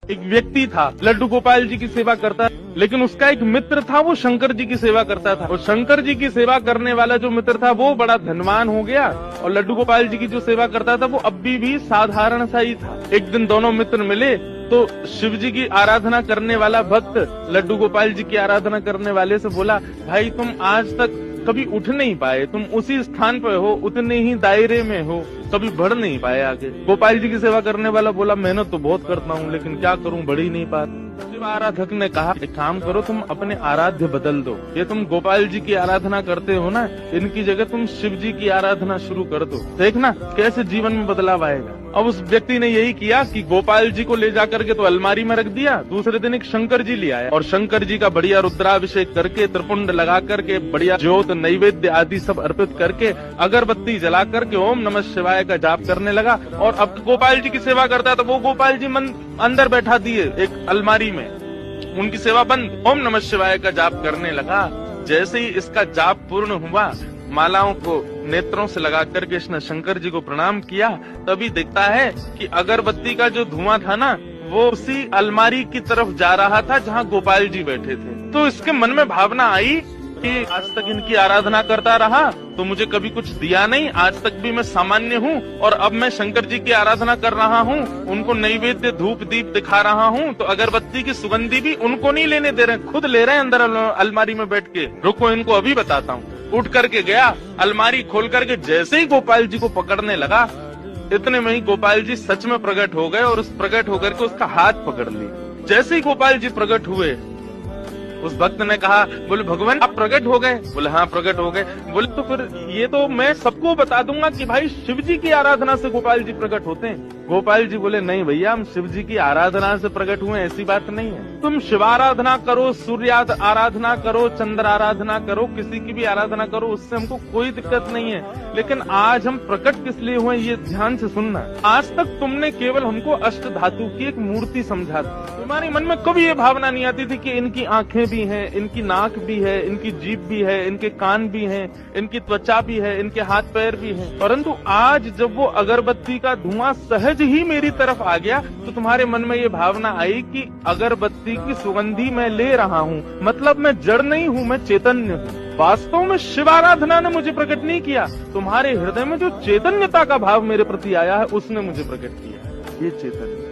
एक व्यक्ति था, लड्डू गोपाल जी की सेवा करता, लेकिन उसका एक मित्र था, वो शंकर जी की सेवा करता था। और शंकर जी की सेवा करने वाला जो मित्र था वो बड़ा धनवान हो गया, और लड्डू गोपाल जी की जो सेवा करता था वो अभी भी साधारण सा ही था। एक दिन दोनों मित्र मिले तो शिव जी की आराधना करने वाला भक्त लड्डू गोपाल जी की आराधना करने वाले से बोला, भाई तुम आज तक कभी उठ नहीं पाए, तुम उसी स्थान पर हो, उतने ही दायरे में हो, कभी बढ़ नहीं पाए आगे। गोपाल जी की सेवा करने वाला बोला, मेहनत तो बहुत करता हूँ लेकिन क्या करूँ, बढ़ ही नहीं पा। शिव आराधक ने कहा, एक काम करो, तुम अपने आराध्य बदल दो। ये तुम गोपाल जी की आराधना करते हो ना, इनकी जगह तुम शिव जी की आराधना शुरू कर दो, देखना कैसे जीवन में बदलाव आएगा। अब उस व्यक्ति ने यही किया कि गोपाल जी को ले जाकर के तो अलमारी में रख दिया। दूसरे दिन एक शंकर जी ले आया और शंकर जी का बढ़िया रुद्राभिषेक करके, त्रिपुंड लगा करके, बढ़िया ज्योत नैवेद्य आदि सब अर्पित करके, अगरबत्ती जला करके ओम नमः शिवाय का जाप करने लगा। और अब गोपाल जी की सेवा करता है तो वो गोपाल जी अंदर बैठा दिए एक अलमारी में, उनकी सेवा बंद, ओम नमः शिवाय का जाप करने लगा। जैसे ही इसका जाप पूर्ण हुआ, मालाओं को नेत्रों से लगा करके इसने शंकर जी को प्रणाम किया, तभी देखता है कि अगरबत्ती का जो धुआं था ना, वो उसी अलमारी की तरफ जा रहा था जहाँ गोपाल जी बैठे थे। तो इसके मन में भावना आई कि आज तक इनकी आराधना करता रहा तो मुझे कभी कुछ दिया नहीं, आज तक भी मैं सामान्य हूँ, और अब मैं शंकर जी की आराधना कर रहा हूँ, उनको नैवेद्य धूप दीप दिखा रहा हूँ, तो अगरबत्ती की सुगंधी भी उनको नहीं लेने दे रहे, खुद ले रहे हैं अंदर अलमारी में बैठ के। रुको इनको अभी बताता हूँ। उठ करके गया, अलमारी खोल करके जैसे ही गोपाल जी को पकड़ने लगा, इतने में ही गोपाल जी सच में प्रकट हो गए और उस प्रकट होकर के उसका हाथ पकड़ ली। जैसे ही गोपाल जी प्रकट हुए, उस भक्त ने कहा, बोले भगवान आप प्रकट हो गए? बोले हाँ प्रकट हो गए। बोले तो फिर ये तो मैं सबको बता दूंगा कि भाई शिव जी की आराधना से गोपाल जी प्रकट होते हैं। गोपाल जी बोले, नहीं भैया, हम शिव जी की आराधना से प्रकट हुए, ऐसी बात नहीं है। तुम शिव आराधना करो, सूर्य आराधना करो, चंद्र आराधना करो, किसी की भी आराधना करो, उससे हमको कोई दिक्कत नहीं है, लेकिन आज हम प्रकट किस लिए हुए ये ध्यान से सुनना। आज तक तुमने केवल हमको अष्ट धातु की एक मूर्ति समझा थी, तुम्हारे मन में कभी ये भावना नहीं आती थी कि इनकी आंखें भी हैं, इनकी नाक भी है, इनकी जीभ भी है, इनके कान भी हैं, इनकी त्वचा भी है, इनके हाथ पैर भी हैं। परंतु आज जब वो अगरबत्ती का धुआं सहज ही मेरी तरफ आ गया तो तुम्हारे मन में ये भावना आई कि अगरबत्ती की सुगंधी मैं ले रहा हूँ, मतलब मैं जड़ नहीं हूँ, मैं चैतन्य हूँ। वास्तव में शिव आराधना ने मुझे प्रकट नहीं किया, तुम्हारे हृदय में जो चैतन्यता का भाव मेरे प्रति आया है उसने मुझे प्रकट किया। ये चैतन्य